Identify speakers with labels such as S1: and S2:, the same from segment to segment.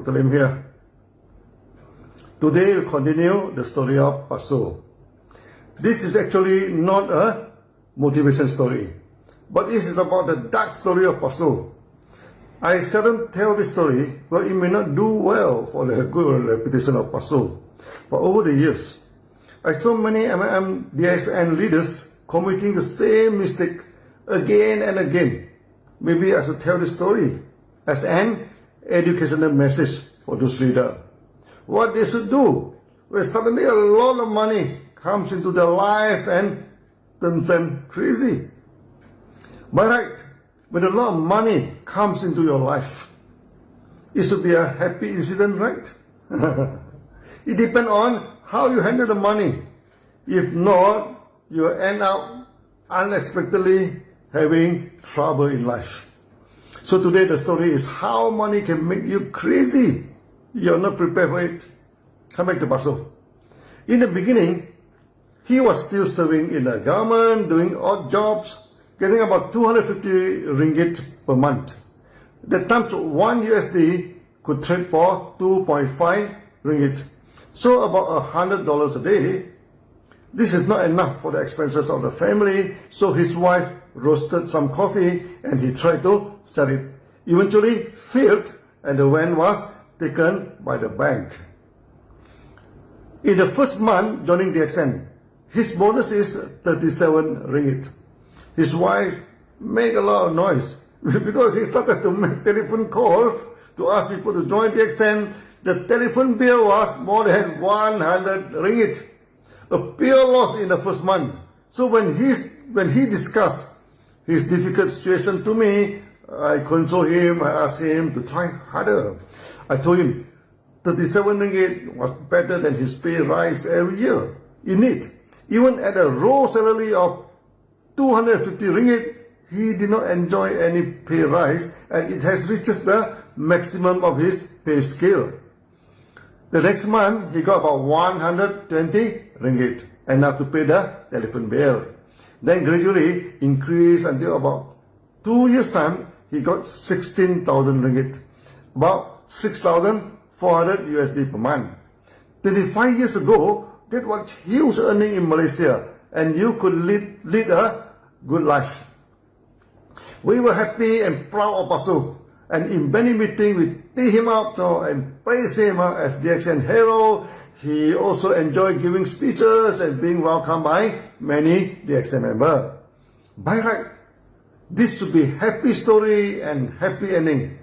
S1: Dr. Lim here. Today we continue the story of Pasu. This is actually not a motivation story, but this is about the dark story of Pasu. I seldom tell this story, but it may not do well for the good reputation of Pasu. But over the years, I saw many MLM DXN leaders committing the same mistake again and again. Maybe I should tell this story as an educational message for those leaders. What they should do when suddenly a lot of money comes into their life and turns them crazy. By right, when a lot of money comes into your life, it should be a happy incident, right? It depends on how you handle the money. If not, you end up unexpectedly having trouble in life. So today the story is how money can make you crazy. You're not prepared for it. Come back to Pasu. In the beginning, he was still serving in the government, doing odd jobs, getting about 250 ringgit per month. That times 1 USD could trade for 2.5 ringgit. So about $100 a day. This is not enough for the expenses of the family, so his wife roasted some coffee and he tried to sell it. Eventually failed and the van was taken by the bank. In the first month joining DXN, his bonus is 37 ringgit. His wife made a lot of noise because he started to make telephone calls to ask people to join DXN. The telephone bill was more than 100 ringgit. A pure loss in the first month. So when he discussed his difficult situation to me, I console him, I asked him to try harder. I told him 37 ringgit was better than his pay rise every year. Indeed, even at a raw salary of 250 ringgit, he did not enjoy any pay rise and it has reached the maximum of his pay scale. The next month, he got about 120 ringgit enough to pay the telephone bill. Then gradually increased until about 2 years' time, he got 16,000 ringgit, about 6,400 USD per month. 25 years ago, that was huge earning in Malaysia, and you could lead a good life. We were happy and proud of Pasu, and in many meetings we tee him up and praise him as DXN hero. He also enjoyed giving speeches and being welcomed by many DXN members. By right, this should be happy story and happy ending.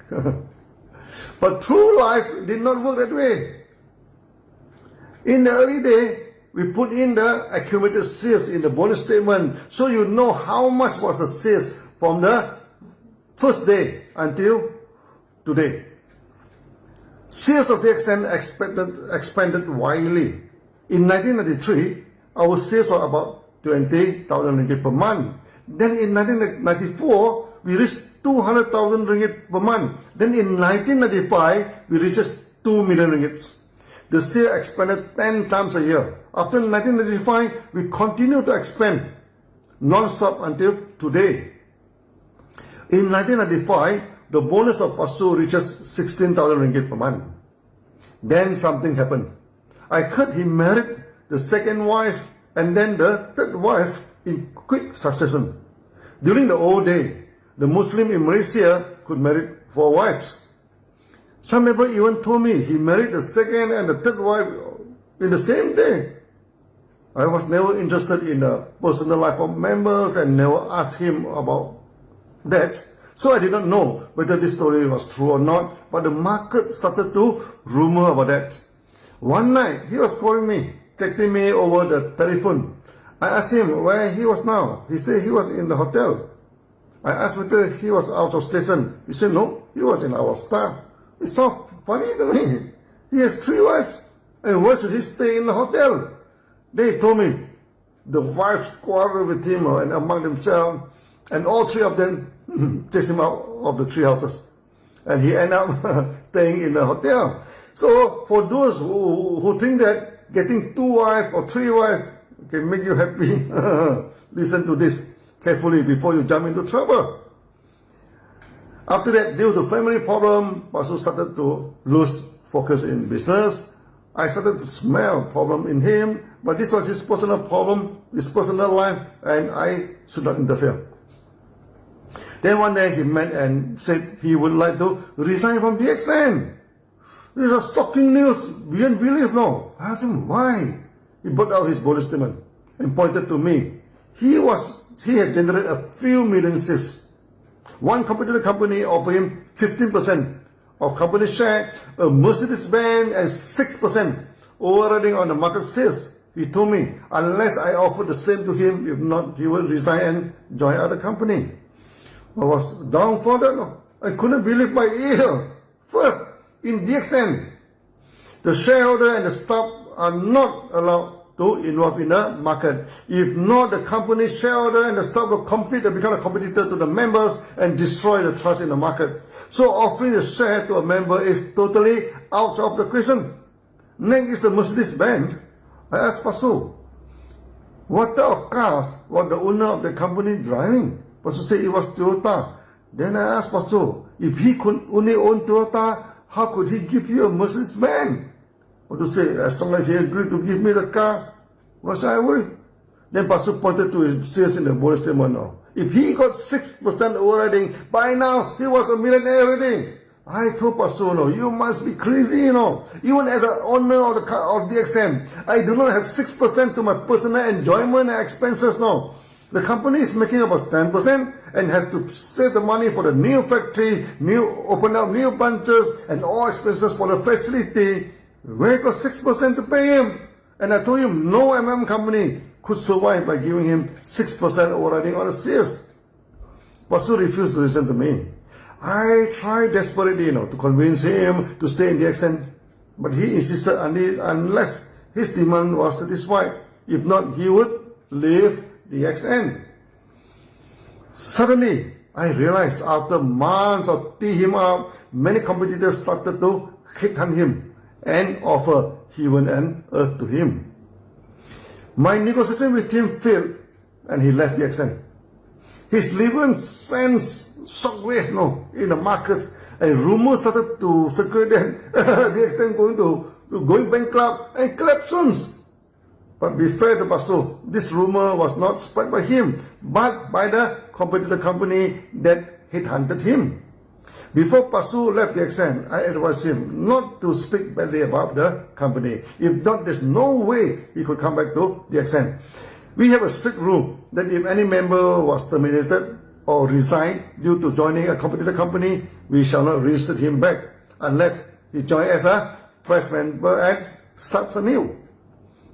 S1: But true life did not work that way. In the early day, we put in the accumulated sales in the bonus statement so you know how much was the sales from the first day until today. Sales of DXN expanded widely. In 1993, our sales were about 20,000 ringgit per month. Then in 1994, we reached 200,000 ringgit per month. Then in 1995, we reached 2 million ringgit. The sale expanded 10 times a year. After 1995, we continue to expand non-stop until today. In 1995, the bonus of Pasu reaches 16,000 ringgit per month. Then something happened. I heard he married the second wife and then the third wife in quick succession. During the old day, the Muslim in Malaysia could marry 4 wives. Some people even told me he married the second and the third wife in the same day. I was never interested in the personal life of members and never asked him about that. So I did not know whether this story was true or not, but the market started to rumor about that. One night, he was calling me, texting me over the telephone. I asked him where he was now. He said he was in the hotel. I asked whether he was out of station. He said no, he was in our staff. It sounds funny to me. He has 3 wives. And why should he stay in the hotel? They told me the wives quarreled with him and among themselves, and all 3 of them chased him out of the 3 houses. And he ended up staying in the hotel. So for those who think that getting 2 wives or 3 wives can make you happy, listen to this carefully before you jump into trouble. After that, due to family problem, Pasu started to lose focus in business. I started to smell problem in him, but this was his personal problem, his personal life, and I should not interfere. Then one day he met and said he would like to resign from DXN. This is shocking news, beyond belief, no. I asked him why. He brought out his bonus statement and pointed to me. He had generated a few million sales. One competitor company offered him 15% of company share, a Mercedes-Benz and 6% overriding on the market sales. He told me, unless I offer the same to him, if not, he will resign and join other company. I was down for that. No? I couldn't believe my ear. First, in DXN, the shareholder and the staff are not allowed to involve in the market. If not, the company shareholder and the staff will compete and become a competitor to the members and destroy the trust in the market. So offering the share to a member is totally out of the question. Next is the Mercedes-Benz. I asked Pasu, what type of cars was the owner of the company driving? Pasu said it was Toyota. Then I asked Pasu, if he could only own Toyota, how could he give you a Mercedes-Benz? Pasu said, as long as he agreed to give me the car, what should I worry? Then Pasu pointed to his sales in the bonus statement now. If he got 6% overriding, by now he was a millionaire already. I told Pasu, no, you must be crazy, you know. Even as an owner of DXN, I do not have 6% to my personal enjoyment and expenses now. The company is making about 10% and has to save the money for the new factory, open up new branches and all expenses for the facility. Where got 6% to pay him? And I told him no company could survive by giving him 6% overriding on the sales. Pasu refused to listen to me. I tried desperately, to convince him to stay in DXN, but he insisted unless his demand was satisfied. If not, he would leave DXN. Suddenly, I realized after months of teeing him up, many competitors started to headhunt him and offer heaven and earth to him. My negotiation with him failed and he left DXN. His liver sends shockwave in the market, and rumors started to circulate that DXN going bankrupt and collapse soon. But be fair to Pasu, this rumor was not spread by him, but by the competitor company that headhunted him. Before Pasu left DXN, I advised him not to speak badly about the company. If not, there's no way he could come back to DXN. We have a strict rule that if any member was terminated or resigned due to joining a competitor company, we shall not reinstate him back unless he joins as a fresh member and starts anew.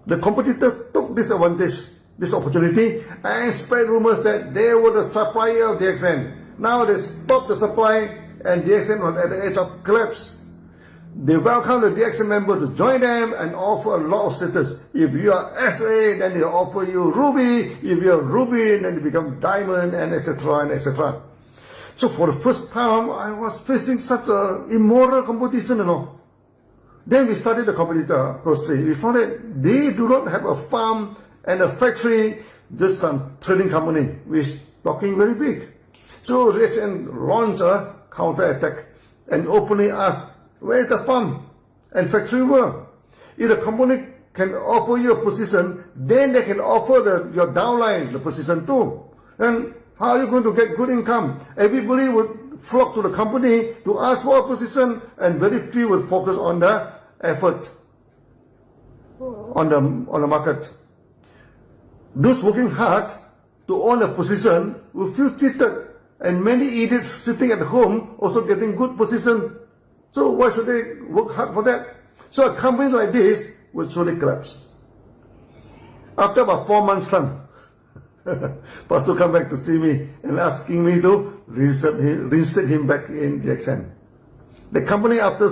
S1: The competitor took this opportunity, and spread rumors that they were the supplier of DXN. Now they stopped the supply, and DXN was at the edge of collapse. They welcome the DXN member to join them and offer a lot of status. If you are SA, then they offer you Ruby. If you are Ruby, then you become Diamond, and etc. and etc. So for the first time, I was facing such a immoral competition, Then we studied the competitor closely. We found that they do not have a farm and a factory, just some trading company, which is talking very big. So DXN launched a counter-attack and openly asked, where is the farm and factory work? If the company can offer you a position, then they can offer your downline the position too. And how are you going to get good income? Everybody would flock to the company to ask for a position, and very few would focus on the effort on the market. Those working hard to own a position will feel cheated, and many idiots sitting at home also getting good position. So why should they work hard for that? So a company like this will surely collapse. After about 4 months' time, Pastor come back to see me and asking me to reinstate him back in DXN. The company after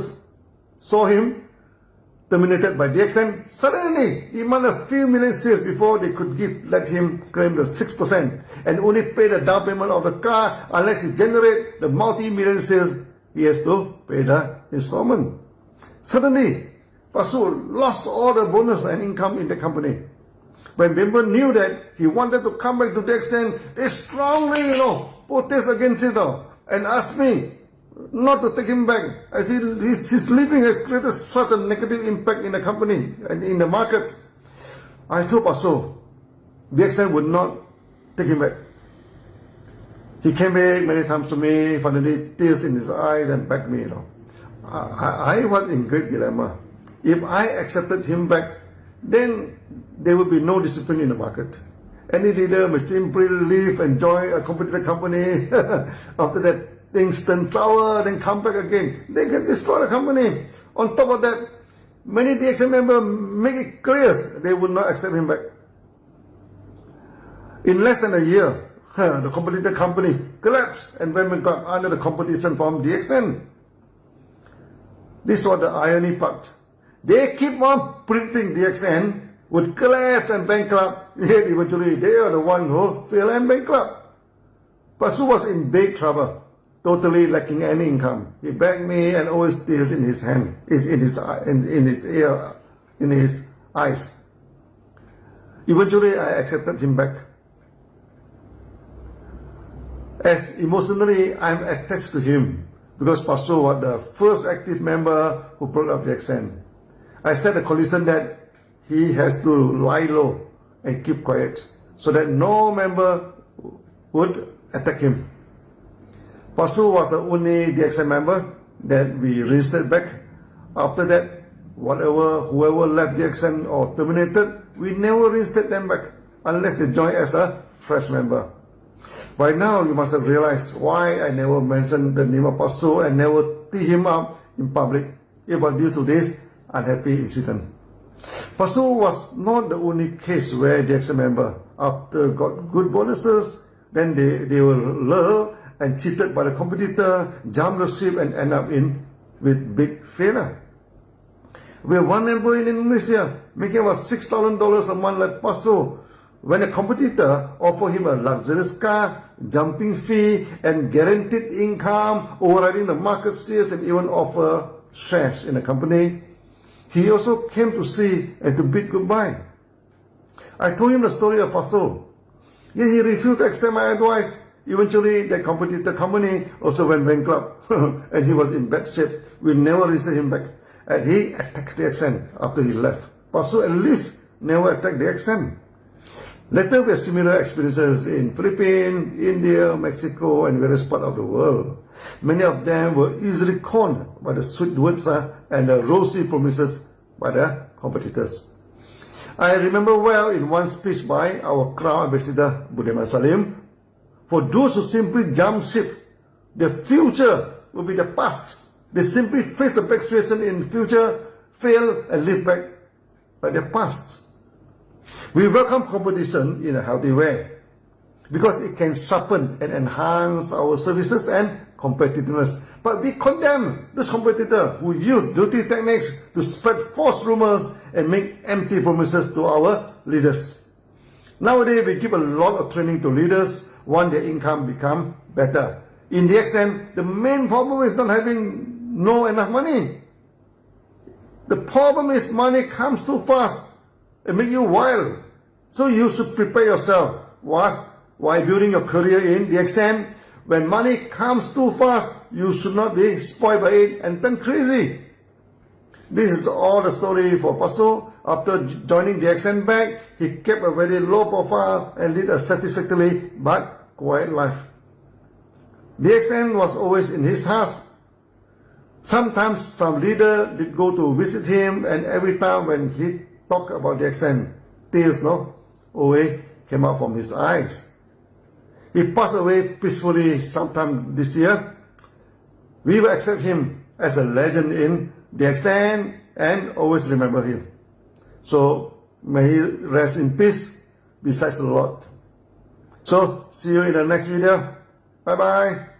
S1: saw him terminated by DXN, suddenly demanded a few million sales before they could let him claim the 6% and only pay the down payment of the car unless he generate the multi-million sales. He has to pay the installment. Suddenly, Pasu lost all the bonus and income in the company. When member knew that he wanted to come back to DXN, they strongly, protest against it. and asked me not to take him back. I said, his leaving has created such a negative impact in the company and in the market. I told Paso, DXN would not take him back. He came back many times to me, finally tears in his eyes and begged me, I was in great dilemma. If I accepted him back, then there would be no discipline in the market. Any leader may simply leave and join a competitor company. After that, things turn sour, then come back again. They can destroy the company. On top of that, many DXN members make it clear they would not accept him back. In less than a year, the competitor company collapsed and went bankrupt under the competition from DXN. This was the irony part. They keep on predicting DXN would collapse and bankrupt, yet eventually they are the one who fail and bankrupt. Pasu was in big trouble, totally lacking any income. He begged me and always tears in his hand, in his eyes. Eventually I accepted him back. As emotionally I'm attached to him, because Pasu was the first active member who brought up DXN. I set a condition that he has to lie low and keep quiet, so that no member would attack him. Pasu was the only DXN member that we registered back. After that, whoever left DXN or terminated, we never reinstated them back unless they joined as a fresh member. By now, you must have realized why I never mentioned the name of Pasu and never tee him up in public. It was due to this unhappy incident. Pasu was not the only case where DXN member, after got good bonuses, then they were lured and cheated by the competitor, jumped the ship and end up with big failure. We have one member in Indonesia making about $6,000 a month like Pasu. When a competitor offered him a luxurious car, jumping fee, and guaranteed income, overriding the market shares, and even offer shares in the company, he also came to see and to bid goodbye. I told him the story of Pasu. Yet he refused to accept my advice. Eventually, the competitor company also went bankrupt, and he was in bad shape. We never received him back. And he attacked DXN after he left. Pasu at least never attacked DXN. Later, we had similar experiences in Philippines, India, Mexico, and various parts of the world. Many of them were easily conned by the sweet words and the rosy promises by the competitors. I remember well in one speech by our Crown Ambassador Budiman Salim, for those who simply jump ship, the future will be the past. They simply face a bad situation in the future, fail, and live back like the past. We welcome competition in a healthy way because it can sharpen and enhance our services and competitiveness. But we condemn those competitors who use dirty techniques to spread false rumors and make empty promises to our leaders. Nowadays, we give a lot of training to leaders, want their income become better. In DXN, the main problem is not having enough money. The problem is money comes too fast and make you wild. So you should prepare yourself while building your career in DXN. When money comes too fast, you should not be spoiled by it and turn crazy. This is all the story for Pasu. After joining DXN back, he kept a very low profile and led a satisfactory but quiet life. DXN was always in his house. Sometimes some leader did go to visit him, and every time when he talked about DXN, tears always came out from his eyes. He passed away peacefully sometime this year. We will accept him as a legend in DXN and always remember him. So may he rest in peace beside the Lord. So see you in the next video. Bye bye.